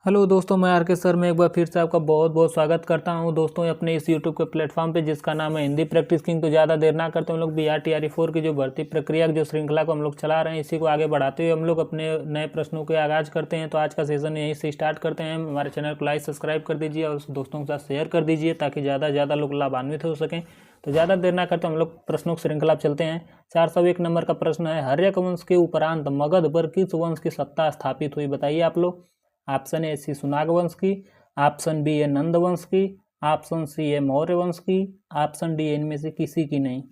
Hello दोस्तों, मैं are के सर में एक बार फिर से आपका बहुत बहुत स्वागत करता हूं दोस्तों अपने इस यूट्यूब के प्लेटफॉर्म पे जिसका नाम है हिंदी प्रैक्टिस किंग। तो ज़्यादा देर ना करते हम लोग BRTRE 4 की जो भर्ती प्रक्रिया की जो श्रृंखला को हम लोग चला रहे हैं, इसी को आगे बढ़ाते हुए हम लोग अपने नए प्रश्नों के आगाज़ करते हैं। तो आज का सेशन यहीं से स्टार्ट करते हैं। हमारे चैनल को लाइक सब्सक्राइब कर दीजिए और दोस्तों के साथ शेयर कर दीजिए ताकि ज़्यादा से ज़्यादा लोग लाभान्वित हो सकें। तो ज़्यादा देर ना करते हम लोग प्रश्नों की श्रृंखला चलते हैं। 401 नंबर का प्रश्न है, हर्यक वंश के उपरांत मगध पर किस वंश की सत्ता स्थापित हुई? बताइए आप लोग। ऑप्शन ए शिशुनाग वंश की, ऑप्शन बी है नंद वंश की, ऑप्शन सी है मौर्य वंश की, ऑप्शन डी इनमें से किसी की नहीं।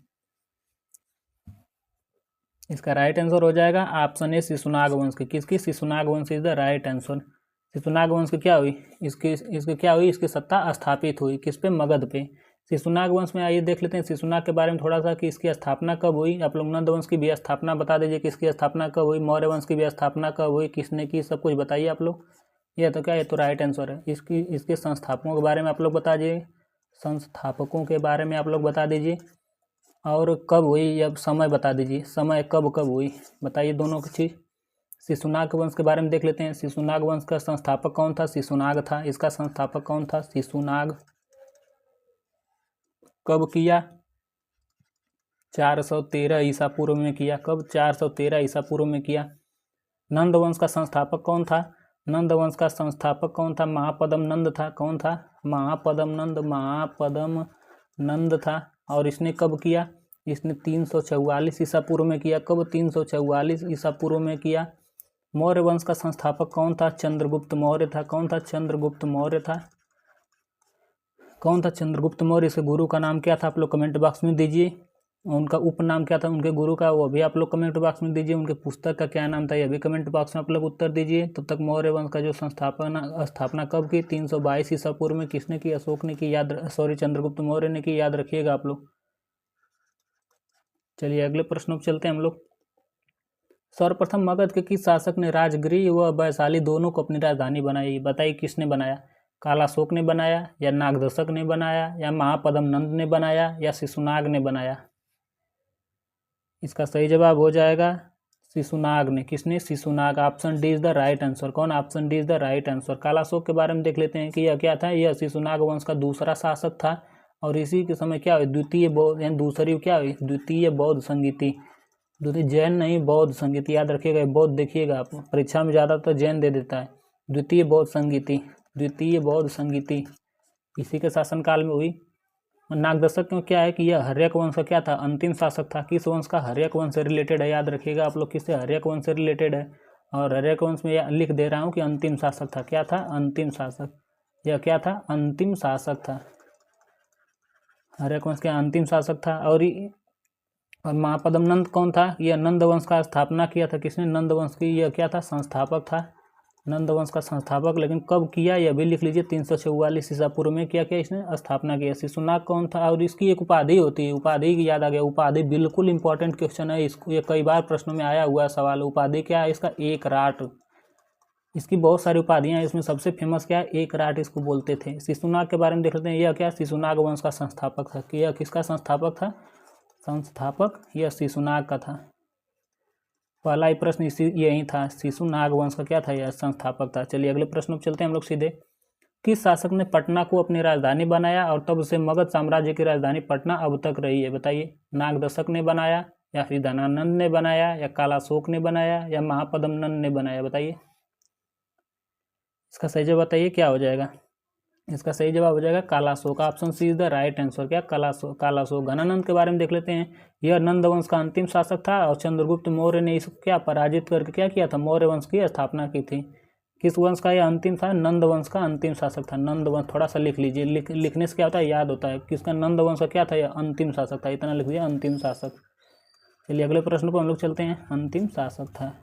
इसका राइट आंसर हो जाएगा ऑप्शन ए शिशुनाग वंश की। किसकी? शिशुनाग वंश is the right answer. Shishunaga वंश की क्या हुई? इसकी क्या हुई? इसकी सत्ता स्थापित हुई किस पे? मगध पे। शिशुनाग वंश में आइए देख लेते हैं शिशुनाग के बारे में थोड़ा सा कि इसकी स्थापना कब हुई। आप लोग नंद वंश की भी स्थापना बता दीजिए, किसकी स्थापना कब हुई। मौर्य वंश की भी स्थापना कब हुई, किसने की, सब कुछ बताइए आप लोग। ये तो क्या, ये तो राइट आंसर है। इसके संस्थापकों के बारे में आप लोग बता दीजिए, संस्थापकों के बारे में आप लोग बता दीजिए। और कब हुई, या समय बता दीजिए, समय कब कब हुई, बताइए दोनों की चीज़। शिशुनाग वंश के बारे में देख लेते हैं। शिशुनाग वंश का संस्थापक कौन था? शिशुनाग था। इसका संस्थापक कौन था? शिशुनाग। कब किया? 413 ईसा पूर्व में किया। कब? 413 ईसा पूर्व में किया। नंद वंश का संस्थापक कौन था? नंद वंश का संस्थापक कौन था? महापद्म नंद था। कौन था? महापद्म नंद। महापद्म नंद था। और इसने कब किया? इसने 344 ईसा पूर्व में किया। कब? 344 ईसा पूर्व में किया। मौर्य वंश का संस्थापक कौन था? चंद्रगुप्त मौर्य था। कौन था? चंद्रगुप्त मौर्य था। कौन था? चंद्रगुप्त मौर्य। इसके गुरु का नाम क्या था? आप लोग कमेंट बॉक्स में दीजिए। उनका उपनाम क्या था उनके गुरु का, वो भी आप लोग कमेंट बॉक्स में दीजिए। उनके पुस्तक का क्या नाम था, यह भी कमेंट बॉक्स में आप लोग उत्तर दीजिए। तब तक मौर्य वंश का जो स्थापना कब की? 322 ईसा पूर्व में। किसने की? अशोक ने की। चंद्रगुप्त मौर्य ने की, याद रखिएगा आप लोग। चलिए अगले प्रश्न पर चलते हैं हम लोग। सर्वप्रथम मगध के किस शासक ने राजगृह व वैशाली दोनों को अपनी राजधानी बनाई? बताइए किसने बनाया? कालाशोक ने बनाया, या नागदशक ने बनाया, या महापद्म नंद ने बनाया, या शिशुनाग ने बनाया? इसका सही जवाब हो जाएगा शिशुनाग ने। किसने? Shishunaga. Option D is the right answer. कौन? Option D is the right answer. Kalashoka के बारे में देख लेते हैं कि यह क्या था। यह शिशुनाग वंश का दूसरा शासक था और इसी के समय क्या हुई? द्वितीय बौद्ध, यानी दूसरी क्या हुई? द्वितीय बौद्ध संगीति। द्वितीय जैन नहीं, बौद्ध संगीति, याद रखिएगा। बौद्ध देखिएगा आप परीक्षा में ज़्यादातर जैन दे देता है। द्वितीय बौद्ध संगीति, द्वितीय बौद्ध संगीति इसी के शासनकाल में हुई। नागदशक में क्या है कि यह हर्यक वंश का क्या था? अंतिम शासक था। किस वंश का? हर्यक वंश से रिलेटेड है, याद रखिएगा आप लोग। किससे? हर्यक वंश से रिलेटेड है। और हर्यक वंश में लिख दे रहा हूँ कि अंतिम शासक था। क्या था? अंतिम शासक। यह क्या था? अंतिम शासक था। हर्यक वंश का अंतिम शासक था। और महापद्म नंद कौन था? यह नंद वंश का स्थापना किया था। किसने? नंद वंश की। यह क्या था? संस्थापक था, नंद वंश का संस्थापक। लेकिन कब किया यह भी लिख लीजिए। 344 ईसा पूर्व में क्या किया इसने? स्थापना किया। शिशुनाग कौन था? और इसकी एक उपाधि होती है, उपाधि की याद आ गया। उपाधि बिल्कुल इंपॉर्टेंट क्वेश्चन है, इसको ये कई बार प्रश्नों में आया हुआ है सवाल। उपाधि क्या है इसका? एक राट। इसकी बहुत सारी उपाधियां हैं, इसमें सबसे फेमस क्या है? एक राट इसको बोलते थे। शिशुनाग के बारे में देख लेते हैं। यह क्या? शिशुनाग वंश का संस्थापक था। यह किसका संस्थापक था? संस्थापक यह शिशुनाग का था। पहला ही प्रश्न यही था, शिशुनाग वंश का क्या था? यह संस्थापक था। चलिए अगले प्रश्न पर चलते हैं हम लोग सीधे। किस शासक ने पटना को अपनी राजधानी बनाया और तब से मगध साम्राज्य की राजधानी पटना अब तक रही है? बताइए। नागदशक ने बनाया, या फिर धनानंद ने बनाया, या कालाशोक ने बनाया, या महापद्म नंद ने बनाया? बताइए। इसका सही जवाब बताइए क्या हो जाएगा? इसका सही जवाब हो जाएगा Kalashoka. Option C is the right answer. क्या? कालाशोक। घनानंद के बारे में देख लेते हैं। यह नंद वंश का अंतिम शासक था और चंद्रगुप्त मौर्य ने इसको क्या पराजित करके क्या किया था? मौर्य वंश की स्थापना की थी। किस वंश का यह अंतिम था? नंद वंश का अंतिम शासक था। नंद वंश थोड़ा सा लिख लीजिए, लिखने से क्या होता है? याद होता है। किसका? नंद वंश का क्या था? यह अंतिम शासक था। इतना लिख दिया, अंतिम शासक। चलिए अगले प्रश्न पर हम लोग चलते हैं। अंतिम शासक था।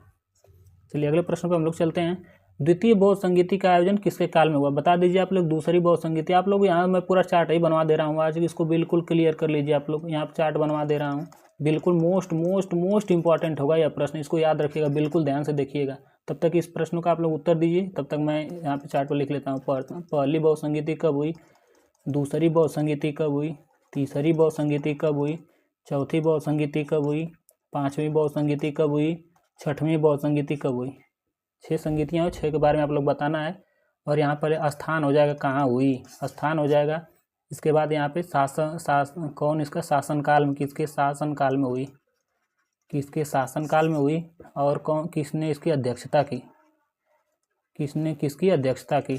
चलिए अगले प्रश्न पर हम लोग चलते हैं। द्वितीय बौद्ध संगीति का आयोजन किसके काल में हुआ? बता दीजिए आप लोग। दूसरी बौद्ध संगीति, आप लोग यहाँ मैं पूरा चार्ट ही बनवा दे रहा हूँ आज, इसको बिल्कुल क्लियर कर लीजिए आप लोग। यहाँ पर चार्ट बनवा दे रहा हूँ, बिल्कुल मोस्ट मोस्ट मोस्ट इंपॉर्टेंट होगा यह प्रश्न, इसको याद रखिएगा, बिल्कुल ध्यान से देखिएगा। तब तक इस प्रश्न का आप लोग उत्तर दीजिए, तब तक मैं यहाँ पे चार्ट पर लिख लेता हूँ। पहली बौद्ध संगीति कब हुई? दूसरी बौद्ध संगीति कब हुई? तीसरी बौद्ध संगीति कब हुई? चौथी बौद्ध संगीति कब हुई? पाँचवीं बौद्ध संगीति कब हुई? छठवीं बौद्ध संगीति कब हुई? 6 संगीतियाँ हैं, 6 के बारे में आप लोग बताना है। और यहाँ पर स्थान हो जाएगा कहाँ हुई, स्थान हो जाएगा। इसके बाद यहाँ पे शासन कौन इसका शासनकाल में, किसके शासनकाल में हुई, किसके शासनकाल में हुई, और कौन किसने इसकी अध्यक्षता की, किसने किसकी अध्यक्षता की।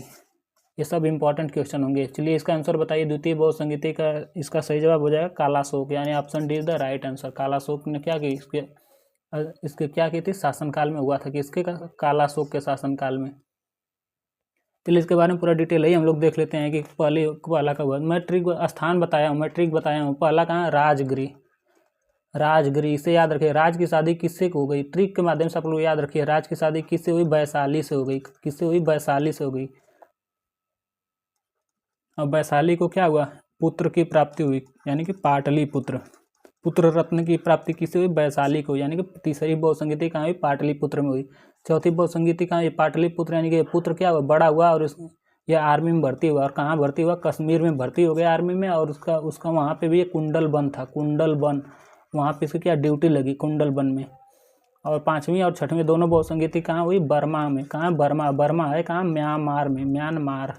ये सब इंपॉर्टेंट क्वेश्चन होंगे। चलिए इसका आंसर बताइए। द्वितीय बहुसंगीति का इसका सही जवाब हो जाएगा कालाशोक, यानी option D is the right answer. Kalashoka ने क्या की, इसके क्या की थी, शासनकाल में हुआ था, किसके कालाशोक के शासनकाल में। चलिए इसके बारे में पूरा डिटेल है हम लोग देख लेते हैं कि पहला का हुआ। मैं ट्रिक स्थान बताया हूँ, मैं ट्रिक बताया हूँ। पहला कहाँ, राजगिरी, राजगिरी, इसे याद रखिए। राज की शादी किससे हो गई, ट्रिक के माध्यम से आप लोग याद रखिए। राज की शादी किससे हुई, वैशाली से हो गई, किससे हुई, वैशाली से हो गई। और वैशाली को क्या हुआ, पुत्र की प्राप्ति हुई, यानी कि पाटलिपुत्र, पुत्र रत्न की प्राप्ति किससे हुई, वैशाली को, यानी कि तीसरी बहुसंगीति कहाँ हुई, पाटलिपुत्र में हुई। चौथी बहुसंगीति कहाँ हुई, पाटलिपुत्र, यानी कि पुत्र क्या हुआ, बड़ा हुआ और यह आर्मी में भर्ती हुआ। और कहाँ भर्ती हुआ, कश्मीर में भर्ती हो गया आर्मी में। और उसका वहाँ पे भी एक कुंडल बन था, कुंडल बन, वहाँ पे इसकी क्या ड्यूटी लगी, कुंडल बन में। और पाँचवीं और छठवीं दोनों बहुसंगीति कहाँ हुई, बर्मा में। कहाँ, बर्मा, बर्मा है कहाँ, म्यांमार में, म्यांमार।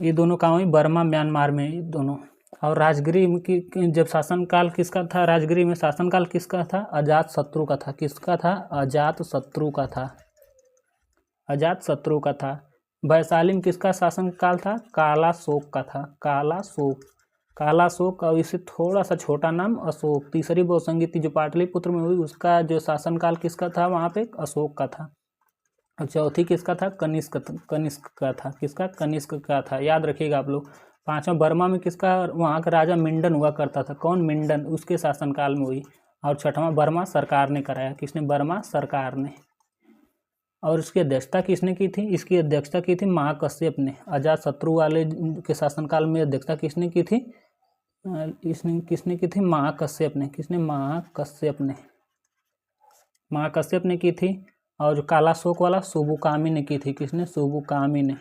ये दोनों कहाँ हुई, बर्मा म्यांमार में, ये दोनों। और राजगिरी की जब शासनकाल किसका था, राजगिरी में शासनकाल किसका था, अजात शत्रु का था। किसका था, अजात शत्रु का था, अजात शत्रु का था। वैशाली में किसका शासनकाल था, कालाशोक का था, कालाशोक, कालाशोक। और इससे थोड़ा सा छोटा नाम अशोक। तीसरी बहुसंगीति जो पाटलिपुत्र में हुई उसका जो शासनकाल किसका था, वहाँ पे अशोक का था। और चौथी किसका था, कनिष्क का था, किसका, कनिष्क का था, याद रखिएगा आप लोग। पांचवा बर्मा में किसका, वहाँ का राजा मिंडन हुआ करता था, कौन, मिंडन, उसके शासनकाल में हुई। और छठवां बर्मा सरकार ने कराया, किसने, बर्मा सरकार ने। और इसकी अध्यक्षता किसने की थी, इसकी अध्यक्षता की थी महाकश्यप ने। अजातशत्रु वाले के शासनकाल में अध्यक्षता किसने की थी, इसने किसने की थी, महाकश्यप ने, किसने, महाकश्यप ने, महाकश्यप ने की थी। और जो कालाशोक वाला सुबुकामी ने की थी, किसने, सुबुकामी ने,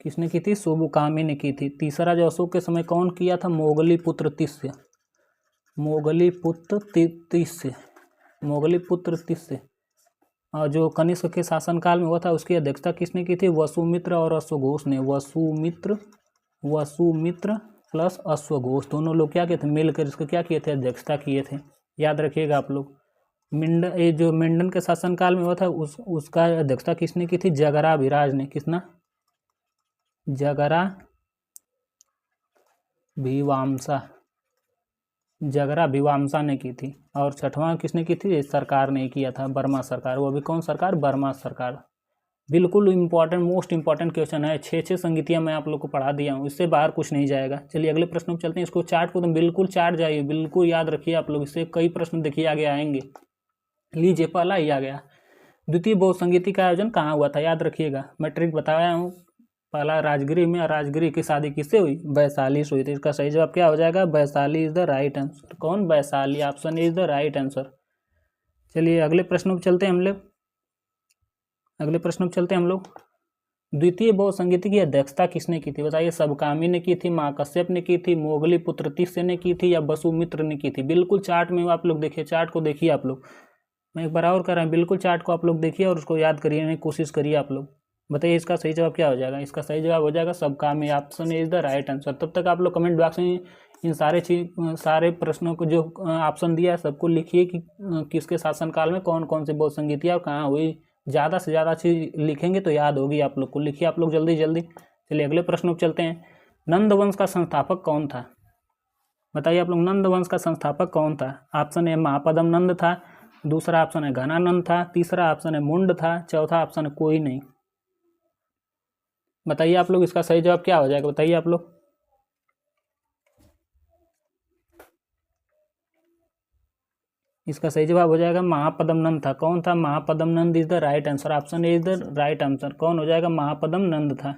किसने की थी, सुबुकामी ने की थी। तीसरा जो अशोक के समय कौन किया था, मोगली पुत्र तिस्य, मोगली पुत्र तिस्य, मोगली पुत्र तिस्य। और जो कनिष्क के शासनकाल में हुआ था उसकी अध्यक्षता किसने की थी, वसुमित्र और अश्वघोष ने। वसुमित्र प्लस अश्वघोष दोनों लोग क्या किए थे, मिलकर इसको क्या किए थे, अध्यक्षता किए थे। याद रखिएगा आप लोग। ये जो मेंढन के शासनकाल में हुआ था उसका अध्यक्षता किसने की थी, जगराभिराज ने, किसना, जगराभिवांसा ने की थी। और छठवां किसने की थी, सरकार ने किया था, बर्मा सरकार। वो भी कौन सरकार, बर्मा सरकार। बिल्कुल इम्पॉर्टेंट, मोस्ट इंपॉर्टेंट क्वेश्चन है। 6 संगीतियाँ मैं आप लोग को पढ़ा दिया हूँ, इससे बाहर कुछ नहीं जाएगा। चलिए अगले प्रश्न में चलते हैं। इसको चार्ट को तो बिल्कुल चार्ट जाइए, बिल्कुल याद रखिए आप लोग, इससे कई प्रश्न देखिए आगे आएंगे। लीजिए पहला ही आ गया, द्वितीय बहुसंगीति का आयोजन कहाँ हुआ था, याद रखिएगा। मैं ट्रिक बताया हूँ। पहला राजगिरी में, और राजगिरी की शादी किससे हुई, वैशाली से हुई थी। इसका सही जवाब क्या हो जाएगा, Vaishali is the right answer. कौन, Vaishali, option is the right answer. चलिए अगले प्रश्न पर चलते हैं हम लोग, अगले प्रश्न पर चलते हैं हम लोग। द्वितीय बहुसंगीति की अध्यक्षता किसने की थी, बताइए। सबकामी ने की थी, महाकश्यप ने की थी, मोगली पुत्र तिस्य ने की थी, या वसुमित्र ने की थी। बिल्कुल चार्ट में आप लोग देखिए, चार्ट को देखिए आप लोग। मैं एक बार और कर रहा हूँ, बिल्कुल चार्ट को आप लोग देखिए और उसको याद करिए, कोशिश करिए आप लोग। बताइए इसका सही जवाब क्या हो जाएगा। इसका सही जवाब हो जाएगा सबकामी, option is the right answer. तब तक आप लोग कमेंट बॉक्स में इन सारे प्रश्नों को जो ऑप्शन दिया है सबको लिखिए कि किसके शासनकाल में कौन कौन सी बहुसंगीतियाँ कहाँ हुई। ज़्यादा से ज़्यादा चीज लिखेंगे तो याद होगी आप लोग को। लिखिए आप लोग जल्दी जल्दी। चलिए अगले प्रश्न पर चलते हैं। नंद वंश का संस्थापक कौन था, बताइए आप लोग। नंद वंश का संस्थापक कौन था। ऑप्शन ए महापद्म नंद था, दूसरा ऑप्शन है घनानंद था, तीसरा ऑप्शन है मुंड था, चौथा ऑप्शन है कोई नहीं। बताइए आप लोग इसका सही जवाब क्या हो जाएगा, बताइए आप लोग। इसका सही जवाब हो जाएगा महापद्म नंद था। कौन था, Mahapadma Nanda is the right answer. Option A is the right answer. कौन हो जाएगा, महापद्म नंद था।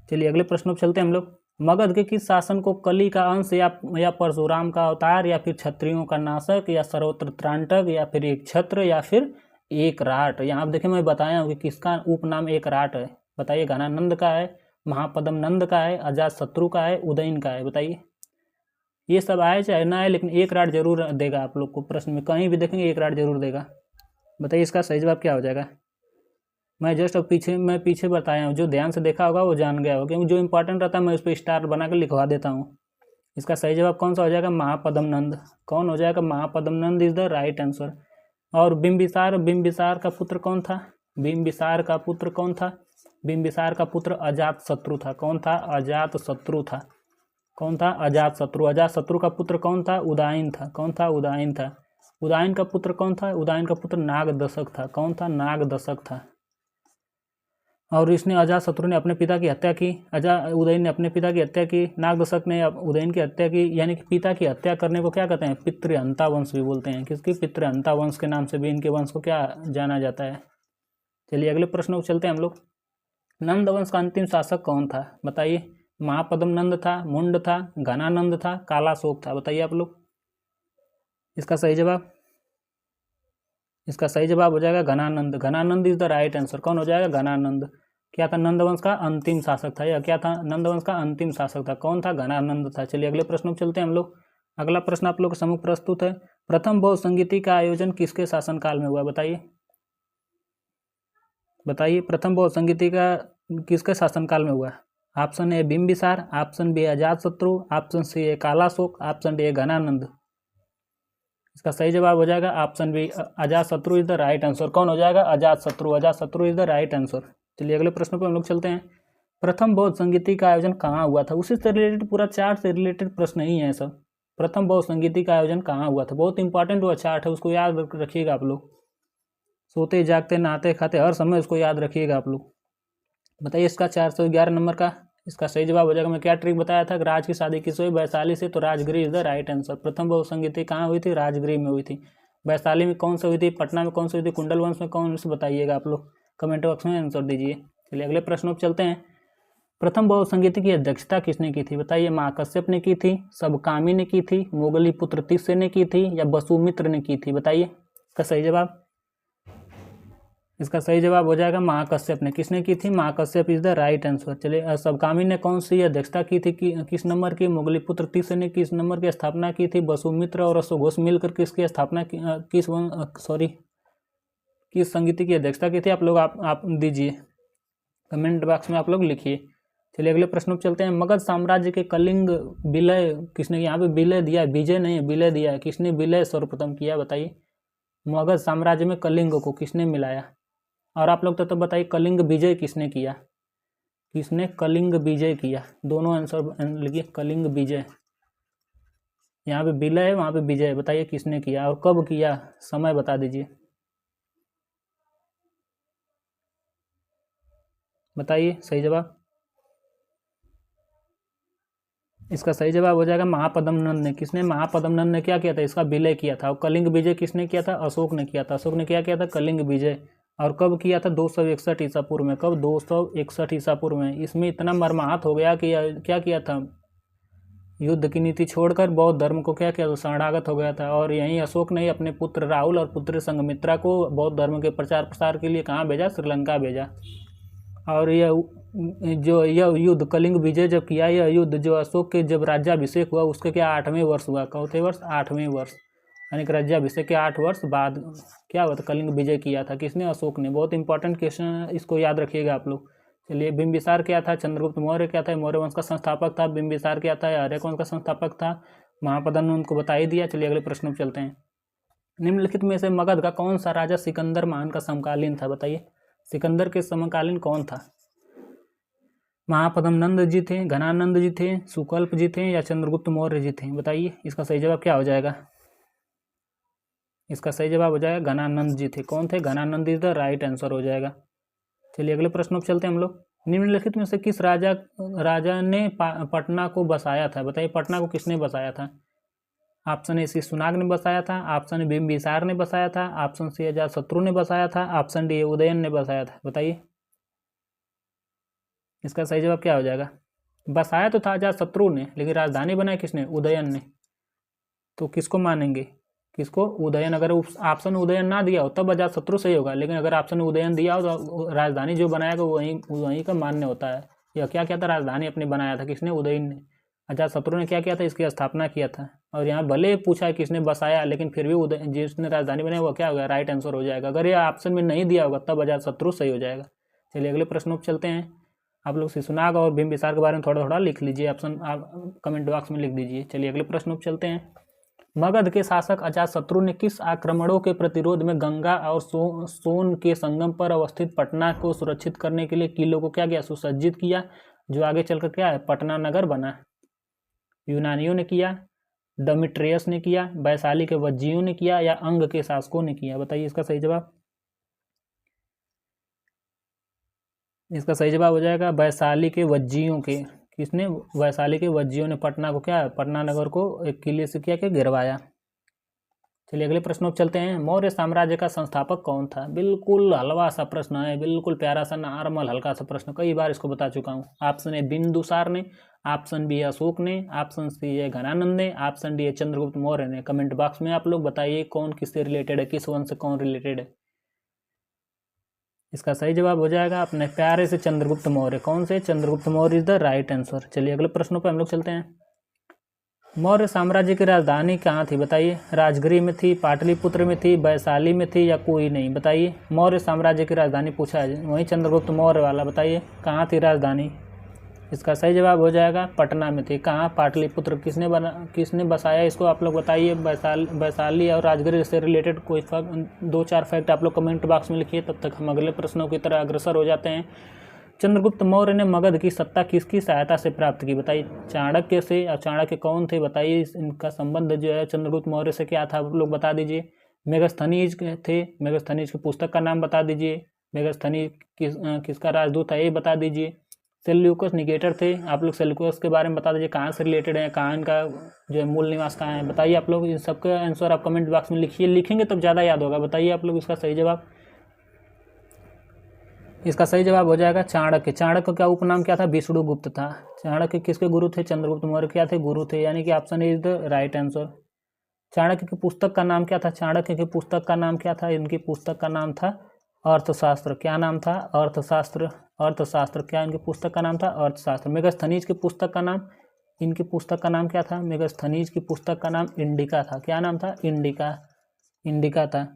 चलिए अगले प्रश्न पर चलते हैं हम लोग। मगध के किस शासन को कली का अंश या परशुराम का अवतार, या फिर क्षत्रियों का नाशक, या सर्वत्र त्रांटक, या फिर एक छत्र, या फिर एक राट। यहाँ आप देखिए मैं बताया हूँ कि किसका उपनाम एक राट है। बताइए घनानंद का है, महापद्म नंद का है, अजात शत्रु का है, उदयन का है। बताइए ये सब आए चाहे ना आए, लेकिन एक राट जरूर देगा आप लोग को प्रश्न में, कहीं भी देखेंगे एक राट जरूर देगा। बताइए इसका सही जवाब क्या हो जाएगा। मैं पीछे बताया हूँ, जो ध्यान से देखा होगा वो जान गया होगा, क्योंकि जो इंपॉर्टेंट रहता है मैं उस पर स्टार बना कर लिखवा देता हूँ। इसका सही जवाब कौन सा हो जाएगा? महापद्म नंद। कौन हो जाएगा? Mahapadma Nanda is the right answer. और बिंबिसार का पुत्र कौन था? बिंबिसार का पुत्र कौन था? बिंबिसार का पुत्र अजात शत्रु था। कौन था? अजात शत्रु था। कौन था? अजात शत्रु। अजात शत्रु का पुत्र कौन था? उदयन था। कौन था? उदयन था। उदयन का पुत्र कौन था? उदयन का पुत्र नागदशक था। कौन था? नागदशक था। और इसने अजात शत्रु ने अपने पिता की हत्या की। उदयन ने अपने पिता की हत्या की। नागदशक ने उदयन की हत्या की। यानी कि पिता की हत्या करने को क्या कहते हैं? पितृहंता वंश भी बोलते हैं। किसकी? पितृहंता वंश के नाम से भी इनके वंश को क्या जाना जाता है। चलिए अगले प्रश्न को चलते हैं हम लोग। नंद वंश का अंतिम शासक कौन था? बताइए। महापद्म नंद था, मुंड था, घनानंद था, कालाशोक था। बताइए आप लोग। इसका सही जवाब हो जाएगा Ghanananda. Ghanananda is the right answer. कौन हो जाएगा? घनानंद। क्या था? नंदवंश का अंतिम शासक था। यह क्या था? नंदवंश का अंतिम शासक था। कौन था? घनानंद था। चलिए अगले प्रश्न पर चलते हैं हम लोग। अगला प्रश्न आप लोग के सम्मुख प्रस्तुत है। प्रथम बौद्ध संगीति का आयोजन किसके शासनकाल में हुआ? बताइए। प्रथम बौद्ध संगीति का किसके शासनकाल में हुआ? Option A Bimbisara, option B Ajatashatru, option C a Kalashoka, option D Ghanananda. इसका सही जवाब हो जाएगा ऑप्शन बी अजात शत्रु इज द राइट आंसर। कौन हो जाएगा? अजात शत्रु। अजात शत्रु इज द राइट आंसर। चलिए अगले प्रश्न पर हम लोग चलते हैं। प्रथम बौद्ध संगीति का आयोजन कहाँ हुआ था? उसी से रिलेटेड पूरा चार्ट से रिलेटेड प्रश्न ही है सब। प्रथम बौद्ध संगीति का आयोजन कहाँ हुआ था? बहुत इंपॉर्टेंट हुआ चार्ट है, उसको याद रखिएगा आप लोग। सोते जागते नहाते खाते हर समय उसको याद रखिएगा आप लोग। बताइए इसका 411 नंबर का इसका सही जवाब हो जाएगा। मैं क्या ट्रिक बताया था? राज की शादी किस हुई? वैशाली से। तो Rajagriha is the right answer. प्रथम बौद्ध संगीति कहाँ हुई थी? राजगृह में हुई थी। वैशाली में कौन सी हुई थी? पटना में कौन सी हुई थी? कुंडल वंश में कौन सी? बताइएगा आप लोग, कमेंट बॉक्स में आंसर दीजिए। चलिए अगले प्रश्नों पर चलते हैं। प्रथम बौद्ध संगीति की अध्यक्षता किसने की थी? बताइए। महाकश्यप ने की थी, सबकामी ने की थी, मोगली पुत्र तिस्य ने की थी, या वसुमित्र ने की थी? बताइए इसका सही जवाब। इसका सही जवाब हो जाएगा महाकश्यप ने। किसने की थी? Mahakashyapa is the right answer. चलिए सबकामी ने कौन सी अध्यक्षता की थी? किस नंबर की? मोगली पुत्र तिस्य ने किस नंबर की स्थापना की थी? वसुमित्र और अश्वघोष मिलकर किसकी स्थापना किस संगीति की अध्यक्षता की थी? आप लोग आप दीजिए, कमेंट बॉक्स में आप लोग लिखिए। चलिए अगले प्रश्न पर चलते हैं। मगध साम्राज्य के कलिंग विलय किसने? यहाँ पे विलय दिया है, विजय नहीं, विलय दिया है। किसने विलय सर्वप्रथम किया? बताइए। मगध साम्राज्य में कलिंग को किसने मिलाया? और आप लोग तो बताइए कलिंग विजय किसने किया? किसने कलिंग विजय किया? दोनों आंसर लिखिए। कलिंग विजय, यहाँ पे विलय है, वहाँ पे विजय। बताइए किसने किया और कब किया? समय बता दीजिए। बताइए सही जवाब। इसका सही जवाब हो जाएगा महापद्म नंद ने। किसने? महापद्म नंद ने क्या किया था? इसका विलय किया था। और कलिंग विजय किसने किया था? अशोक ने किया था। अशोक ने क्या किया था? कलिंग विजय। और कब किया था? 261 ईसा पूर्व में। कब? 261 ईसा पूर्व में। इसमें इतना मर्माहत हो गया कि क्या किया था? युद्ध की नीति छोड़कर बौद्ध धर्म को क्या किया? तो शरणागत हो गया था। और यहीं अशोक ने अपने पुत्र राहुल और पुत्र संघमित्रा को बौद्ध धर्म के प्रचार प्रसार के लिए कहाँ भेजा? श्रीलंका भेजा। और यह युद्ध कलिंग विजय जब किया, यह युद्ध जो अशोक के जब राज्याभिषेक हुआ उसके क्या 8वें वर्ष हुआ? कौथे वर्ष? 8वें वर्ष। यानी कि राज्याभिषेक के 8 वर्ष बाद क्या हुआ था? कलिंग विजय किया था। किसने? अशोक ने। बहुत इंपॉर्टेंट क्वेश्चन है, इसको याद रखिएगा आप लोग। चलिए बिंबिसार क्या था? चंद्रगुप्त मौर्य क्या था? मौर्य वंश का संस्थापक था। बिंबिसार क्या था? आर्य वंश का संस्थापक था। महापद्म ने उनको बता ही दिया। चलिए अगले प्रश्न पर चलते हैं। निम्नलिखित में से मगध का कौन सा राजा सिकंदर महान का समकालीन था? बताइए। सिकंदर के समकालीन कौन था? महापद्म नंद जी थे, घनानंद जी थे, सुकल्प जी थे, या चंद्रगुप्त मौर्य जी थे? बताइए इसका सही जवाब क्या हो जाएगा? इसका सही जवाब हो जाएगा घनानंद जी थे। कौन थे? Ghanananda is the right answer हो जाएगा। चलिए अगले प्रश्न पर चलते हैं हम लोग। निम्नलिखित में से किस राजा ने पटना को बसाया था? बताइए पटना को किसने बसाया था? ऑप्शन ए शिशुनाग ने बसाया था, ऑप्शन बी बिंबिसार ने बसाया था, ऑप्शन सी अजात शत्रु ने बसाया था, ऑप्शन डी उदयन ने बसाया था? बताइए इसका सही जवाब क्या हो जाएगा? बसाया तो था अजात शत्रु ने, लेकिन राजधानी बनाई किसने? उदयन ने। तो किसको मानेंगे? किसको? उदयन। अगर ऑप्शन उदयन ना दिया हो तब अजात शत्रु सही होगा, लेकिन अगर ऑप्शन उदयन दिया हो तो राजधानी जो बनाएगा वहीं का मान्य होता है। यह क्या था? राजधानी अपने बनाया था। किसने? उदयन ने। अजात शत्रु ने क्या किया था? इसकी स्थापना किया था। और यहाँ भले पूछा है किसने बसाया, लेकिन फिर भी जिसने राजधानी बनाई वो क्या होगा, राइट आंसर हो जाएगा। अगर ये ऑप्शन में नहीं दिया होगा तब अजातशत्रु सही हो जाएगा। चलिए अगले प्रश्न पर चलते हैं। आप लोग शिशुनाग और बिंबिसार के बारे में थोड़ा थोड़ा लिख लीजिए, ऑप्शन आप कमेंट बॉक्स में लिख दीजिए। चलिए अगले प्रश्न पर चलते हैं। मगध के शासक अजातशत्रु ने किस आक्रमणों के प्रतिरोध में गंगा और सोन के संगम पर अवस्थित पटना को सुरक्षित करने के लिए किलों को क्या किया, सुसज्जित किया, जो आगे चलकर क्या है, पटना नगर बना। यूनानियों ने किया, डमिट्रियस ने किया, वैशाली के वज्जियों ने किया, या अंग के शासकों ने किया। बताइए इसका सही जवाब। इसका सही जवाब हो जाएगा वैशाली के वज्जियों के। किसने, वैशाली के वज्जियों ने पटना को क्या, पटना नगर को एक किले से क्या गिरवाया। चलिए अगले प्रश्नों पर चलते हैं। मौर्य साम्राज्य का संस्थापक कौन था। बिल्कुल हलवा सा प्रश्न है, बिल्कुल प्यारा सा नॉर्मल हल्का सा प्रश्न, कई बार इसको बता चुका हूँ। ऑप्शन ए बिंदुसार ने, ऑप्शन बी अशोक ने, ऑप्शन सी है घनानंद ने, ऑप्शन डी है चंद्रगुप्त मौर्य ने। कमेंट बॉक्स में आप लोग बताइए कौन किससे रिलेटेड है, किस वंश से कौन रिलेटेड है। इसका सही जवाब हो जाएगा अपने प्यारे से चंद्रगुप्त मौर्य। कौन से, Chandragupta Maurya is the right answer. चलिए अगले प्रश्नों पर हम लोग चलते हैं। मौर्य साम्राज्य की राजधानी कहाँ थी। बताइए, राजगिरी में थी, पाटलिपुत्र में थी, वैशाली में थी, या कोई नहीं। बताइए मौर्य साम्राज्य की राजधानी पूछा है, वहीं चंद्रगुप्त मौर्य वाला। बताइए कहाँ थी राजधानी। इसका सही जवाब हो जाएगा पटना में थी। कहाँ, पाटलिपुत्र। किसने बसाया इसको, आप लोग बताइए। वैशाली और राजगिरी से रिलेटेड कोई 2-4 फैक्ट आप लोग कमेंट बॉक्स में लिखिए। तब तक हम अगले प्रश्नों की तरह अग्रसर हो जाते हैं। चंद्रगुप्त मौर्य ने मगध की सत्ता किसकी सहायता से प्राप्त की। बताइए, चाणक्य से। और चाणक्य कौन थे बताइए, इनका संबंध जो है चंद्रगुप्त मौर्य से क्या था, आप लोग बता दीजिए। मेगस्थनीज थे, मेगस्थनीज की पुस्तक का नाम बता दीजिए। मेगस्थनीज किसका राजदूत है ये बता दीजिए। सेल्यूकस निकेटर थे, आप लोग सेल्यूकस के बारे में बता दीजिए, कहाँ से रिलेटेड है, कहाँ इनका जो है मूल निवास कहाँ है। बताइए आप लोग, इन सबका आंसर आप कमेंट बॉक्स में लिखिए, लिखेंगे तब ज़्यादा याद होगा। बताइए आप लोग इसका सही जवाब। इसका सही जवाब हो जाएगा चाणक्य। चाणक्य का उपनाम क्या था, विष्णुगुप्त था। चाणक्य किसके गुरु थे, चंद्रगुप्त मौर्य क्या थे, गुरु थे, यानी कि option is the right answer. Chanakya की पुस्तक का नाम क्या था, चाणक्य की पुस्तक का नाम क्या था, इनकी पुस्तक का नाम था अर्थशास्त्र। क्या नाम था, अर्थशास्त्र। अर्थशास्त्र, क्या इनकी पुस्तक का नाम था, अर्थशास्त्र। मेगस्थनीज की पुस्तक का नाम, इनकी पुस्तक का नाम क्या था, मेगस्थनीज की पुस्तक का नाम इंडिका था। क्या नाम था, इंडिका, इंडिका था।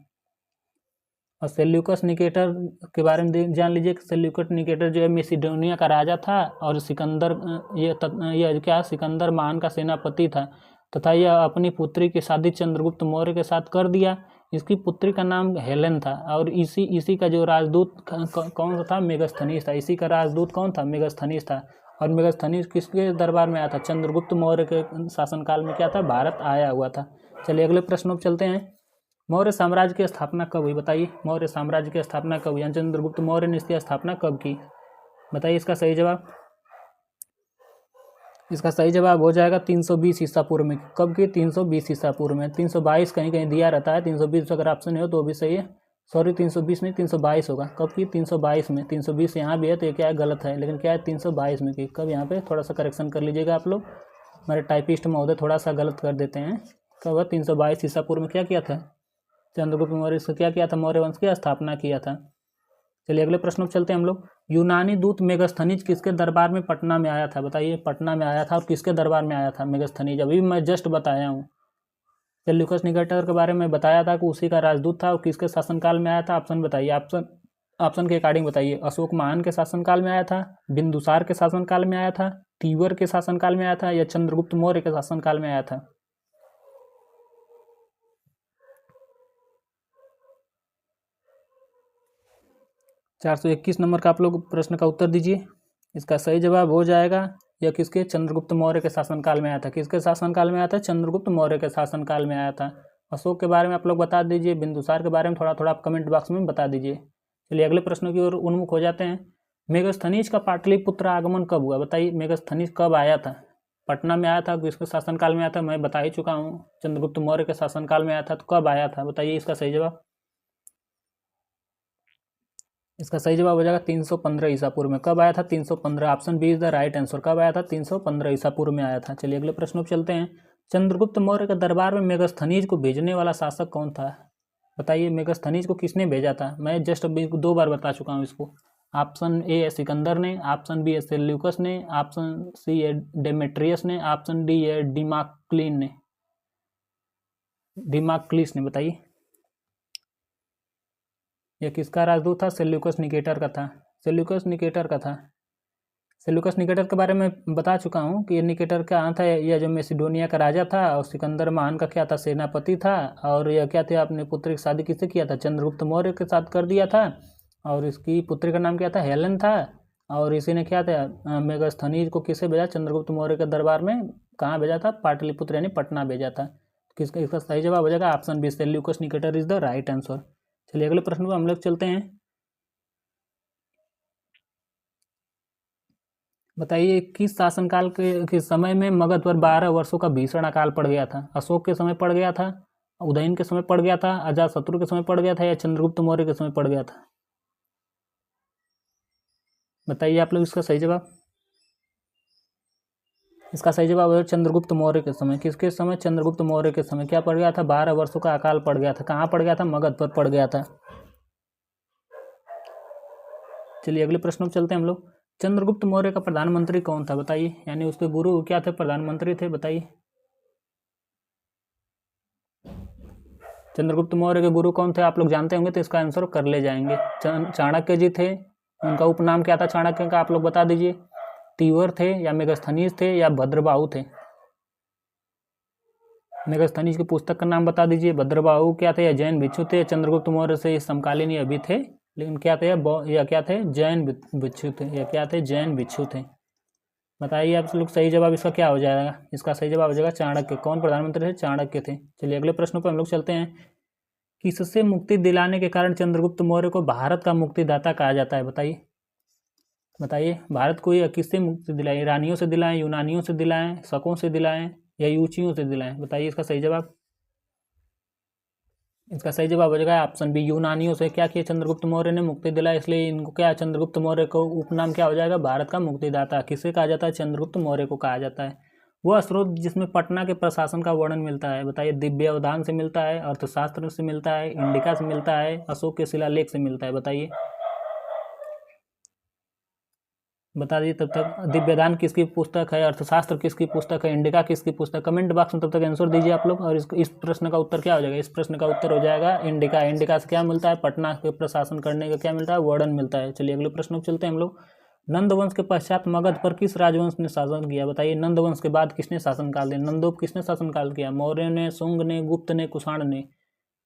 और सेल्यूकस निकेटर के बारे में जान लीजिए। सेल्यूकस निकेटर जो है मैसिडोनिया का राजा था, और सिकंदर ये क्या, सिकंदर महान का सेनापति था, तथा यह अपनी पुत्री की शादी चंद्रगुप्त मौर्य के साथ कर दिया। इसकी पुत्री का नाम हेलेन था, और इसी का जो राजदूत कौन सा था, मेगस्थनीज था। इसी का राजदूत कौन था, मेगस्थनीज था। और मेगस्थनीज किसके दरबार में आया था, चंद्रगुप्त मौर्य के शासनकाल में क्या था, भारत आया हुआ था। चलिए अगले प्रश्नों पर चलते हैं। मौर्य साम्राज्य की स्थापना कब हुई। बताइए मौर्य साम्राज्य की स्थापना कब हुई, यानी चंद्रगुप्त मौर्य ने इसकी स्थापना कब की। बताइए इसका सही जवाब। इसका सही जवाब हो जाएगा 320 ईसा पूर्व में। कब की, 320 ईसा पूर्व में। 322 कहीं कहीं दिया रहता है, 320 अगर ऑप्शन हो तो भी सही है। सॉरी 320 नहीं, 322 होगा। कब की, 322 में। 320 यहाँ भी है तो ये क्या है, गलत है, लेकिन क्या है 322 में की। कब, यहाँ पे थोड़ा सा करेक्शन कर लीजिएगा आप लोग, हमारे टाइपिस्ट महोदय थोड़ा सा गलत कर देते हैं। कब, 322 ईसा पूर्व में क्या किया था, चंद्रगुप्त मौर्य से क्या किया था, मौर्य वंश की स्थापना किया था। चलिए अगले प्रश्न पर चलते हैं हम लोग। यूनानी दूत मेगस्थनीज किसके दरबार में पटना में आया था। बताइए पटना में आया था, और किसके दरबार में आया था मेगस्थनीज, अभी मैं जस्ट बताया हूँ। सेल्यूकस निकेटर के बारे में बताया था कि उसी का राजदूत था, और किसके शासनकाल में आया था। ऑप्शन बताइए, ऑप्शन के अकॉर्डिंग बताइए। अशोक महान के शासनकाल में आया था, बिंदुसार के शासनकाल में आया था, तीवर के शासनकाल में आया था, या चंद्रगुप्त मौर्य के शासनकाल में आया था। 421 नंबर का आप लोग प्रश्न का उत्तर दीजिए। इसका सही जवाब हो जाएगा, यह किसके, चंद्रगुप्त मौर्य के शासनकाल में आया था। किसके शासनकाल में आया था, चंद्रगुप्त मौर्य के शासनकाल में आया था। अशोक के बारे में आप लोग बता दीजिए, बिंदुसार के बारे में थोड़ा थोड़ा आप कमेंट बॉक्स में बता दीजिए। चलिए अगले प्रश्नों की ओर उन्मुख हो जाते हैं। मेगस्थनीज का पाटलिपुत्र आगमन कब हुआ। बताइए मेगस्थनीज कब आया था, पटना में आया था, किसके शासनकाल में आया था, मैं बता ही चुका हूँ, चंद्रगुप्त मौर्य के शासनकाल में आया था। तो कब आया था, बताइए इसका सही जवाब। इसका सही जवाब हो जाएगा 315 ईसा पूर्व में। कब आया था, 315। Option B is the right answer. कब आया था, 315 ईसा पूर्व में आया था। चलिए अगले प्रश्न पर चलते हैं। चंद्रगुप्त मौर्य के दरबार में मेगस्थनीज को भेजने वाला शासक कौन था। बताइए मेगस्थनीज को किसने भेजा था, मैं जस्ट अभी 2 बार बता चुका हूँ इसको। ऑप्शन ए है सिकंदर ने, ऑप्शन बी है सेल्यूकस ने, ऑप्शन सी है डेमेट्रियस ने, ऑप्शन डी है डिमाक्लिन ने। डिमाक्लिस ने, बताइए यह किसका राजदूत था? सेल्यूकस निकेटर का था, सेल्यूकस निकेटर का था। सेल्यूकस निकेटर के बारे में बता चुका हूँ कि ये निकेटर कहाँ था, यह जो मैसिडोनिया का राजा था और सिकंदर महान का क्या था, सेनापति था। और यह क्या थे, अपने पुत्र की शादी किससे किया था? चंद्रगुप्त मौर्य के साथ कर दिया था। और इसकी पुत्री का नाम क्या था? हेलेन था। और इसी ने क्या था, मेगास्थनीज को किसे भेजा? चंद्रगुप्त मौर्य के दरबार में कहाँ भेजा था? पाटलिपुत्र यानी पटना भेजा था। किसका इसका सही जवाब हो जाएगा option B, Seleucus Nicator is the right answer. चलिए अगले प्रश्न पर हम लोग चलते हैं। बताइए किस शासनकाल के समय में मगध पर 12 वर्षों का भीषण अकाल पड़ गया था? अशोक के समय पड़ गया था, उदयन के समय पड़ गया था, अजातशत्रु के समय पड़ गया था, या चंद्रगुप्त मौर्य के समय पड़ गया था? बताइए आप लोग इसका सही जवाब। इसका सही जवाब है चंद्रगुप्त मौर्य के समय। किसके समय? चंद्रगुप्त मौर्य के समय क्या पड़ गया था? 12 वर्षों का अकाल पड़ गया था। कहाँ पड़ गया था? मगध पर पड़ गया था। चलिए अगले प्रश्न पर चलते हैं हम लोग। चंद्रगुप्त मौर्य का प्रधानमंत्री कौन था? बताइए, यानी उसके गुरु क्या थे? प्रधानमंत्री थे, बताइए। चंद्रगुप्त मौर्य के गुरु कौन थे? आप लोग जानते होंगे तो इसका आंसर कर ले जाएंगे। चाणक्य जी थे। उनका उपनाम क्या था चाणक्य का? आप लोग बता दीजिए। तीवर थे, या मेगास्थनीज थे, या भद्रबाहु थे? मेगास्थनीज की पुस्तक का नाम बता दीजिए। भद्रबाहु क्या थे, या जैन भिक्षु थे? चंद्रगुप्त मौर्य से समकालीन ही अभी थे, लेकिन क्या थे, या क्या थे? जैन भिक्षु थे, या क्या थे? जैन भिक्षु थे। बताइए आप लोग सही जवाब इसका क्या हो जाएगा? इसका सही जवाब हो जाएगा चाणक्य। कौन प्रधानमंत्री थे? चाणक्य थे। चलिए अगले प्रश्नों पर हम लोग चलते हैं। किससे मुक्ति दिलाने के कारण चंद्रगुप्त मौर्य को भारत का मुक्तिदाता कहा जाता है? बताइए, बताइए भारत को ये किससे मुक्ति दिलाई? ईरानियों से दिलाएं, यूनानियों से दिलाएं, शकों से दिलाएं, या यूचियों से दिलाएं? बताइए इसका सही जवाब। इसका सही जवाब हो जाएगा ऑप्शन बी, यूनानियों से। क्या किया चंद्रगुप्त मौर्य ने? मुक्ति दिलाई, इसलिए इनको क्या, चंद्रगुप्त मौर्य को उपनाम क्या हो जाएगा? भारत का मुक्तिदाता। किसे कहा जाता है? चंद्रगुप्त मौर्य को कहा जाता है। वह स्रोत जिसमें पटना के प्रशासन का वर्णन मिलता है? बताइए, दिव्यावधान से मिलता है, अर्थशास्त्र से मिलता है, इंडिका से मिलता है, अशोक के शिलालेख से मिलता है? बताइए, बता दीजिए तब तक। दिव्यदान किसकी पुस्तक है? अर्थशास्त्र किसकी पुस्तक है? इंडिका किसकी पुस्तक? कमेंट बॉक्स में तब तक आंसर दीजिए आप लोग। और इस प्रश्न का उत्तर क्या हो जाएगा? इस प्रश्न का उत्तर हो जाएगा इंडिका। इंडिका से क्या मिलता है? पटना के प्रशासन करने का क्या मिलता है? वर्णन मिलता है। चलिए अगले प्रश्न पर चलते हैं हम लोग। नंदवंश के पश्चात मगध पर किस राजवंश ने शासन किया? बताइए, नंदवंश के बाद किसने शासनकाल दिया? नंदोप किसने शासनकाल किया? मौर्य ने, शुंग ने, गुप्त ने, कुषाण ने?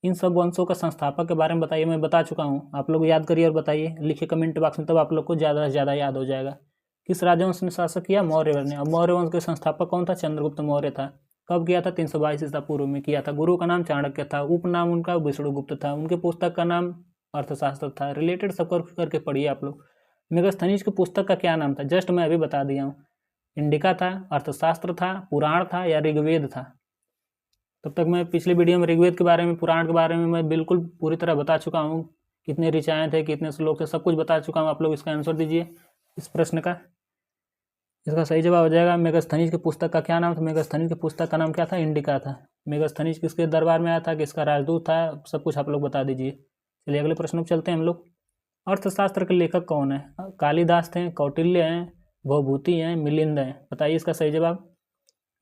इन सब वंशों का संस्थापक के बारे में बताइए। मैं बता चुका हूँ, आप लोग याद करिए और बताइए, लिखिए कमेंट बॉक्स में, तब आप लोग को ज़्यादा से ज़्यादा याद हो जाएगा। किस राजवंश ने शासक किया? मौर्य ने। और मौर्य वंश के संस्थापक कौन था? चंद्रगुप्त मौर्य था। कब किया था? 322 ईसा पूर्व में किया था। गुरु का नाम चाणक्य था, उपनाम उनका विष्णुगुप्त था, उनके पुस्तक का नाम अर्थशास्त्र था। रिलेटेड सब करके पढ़िए आप लोग। मेगास्थनीज की पुस्तक का क्या नाम था? जस्ट मैं अभी बता दिया हूँ। इंडिका था, अर्थशास्त्र था, पुराण था, या ऋग्वेद था? तब तक मैं पिछले वीडियो में ऋग्वेद के बारे में, पुराण के बारे में मैं बिल्कुल पूरी तरह बता चुका हूँ। कितने ऋचाएँ थे, कितने श्लोक थे, सब कुछ बता चुका हूँ। आप लोग इसका आंसर दीजिए इस प्रश्न का। इसका सही जवाब हो जाएगा मेगास्थनीज की पुस्तक का क्या नाम था? मेगास्थनीज की पुस्तक का नाम क्या था? इंडिका था। मेगास्थनीज किसके दरबार में आया था, किसका राजदूत था, सब कुछ आप लोग बता दीजिए। चलिए अगले प्रश्न पर चलते हैं हम लोग। अर्थशास्त्र के लेखक कौन है? कालिदास थे, कौटिल्य हैं, भवभूति हैं, मिलिंद हैं? बताइए इसका सही जवाब।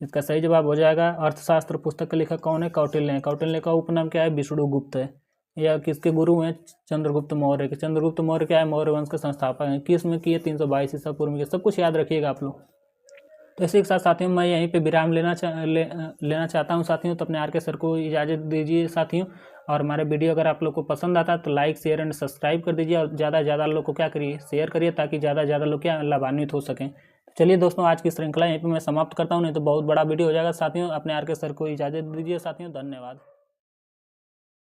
इसका सही जवाब हो जाएगा अर्थशास्त्र पुस्तक के लेखक कौन है? कौटिल्य हैं। कौटिल्य का उपनाम क्या है? विष्णुगुप्त है। या किसके गुरु हैं? चंद्रगुप्त मौर्य के। चंद्रगुप्त मौर्य क्या है? मौर्य वंश के संस्थापक हैं। किस में किए? 322 ईसा पूर्व में। सब कुछ याद रखिएगा आप लोग। तो इसी के साथ साथियों मैं यहीं पे विराम लेना चाहता हूँ साथियों। तो अपने आर.के. सर को इजाज़त दीजिए साथियों। और हमारे वीडियो अगर आप लोग को पसंद आता है तो लाइक, शेयर एंड सब्सक्राइब कर दीजिए। और ज़्यादा से ज़्यादा लोग को क्या करिए? शेयर करिए, ताकि ज़्यादा से ज़्यादा लोग क्या लाभान्वित हो सकें। चलिए दोस्तों, आज की श्रृंखला यहीं पे मैं समाप्त करता हूँ, नहीं तो बहुत बड़ा वीडियो हो जाएगा साथियों। अपने आर.के. सर को इजाज़त दीजिए साथियों। धन्यवाद।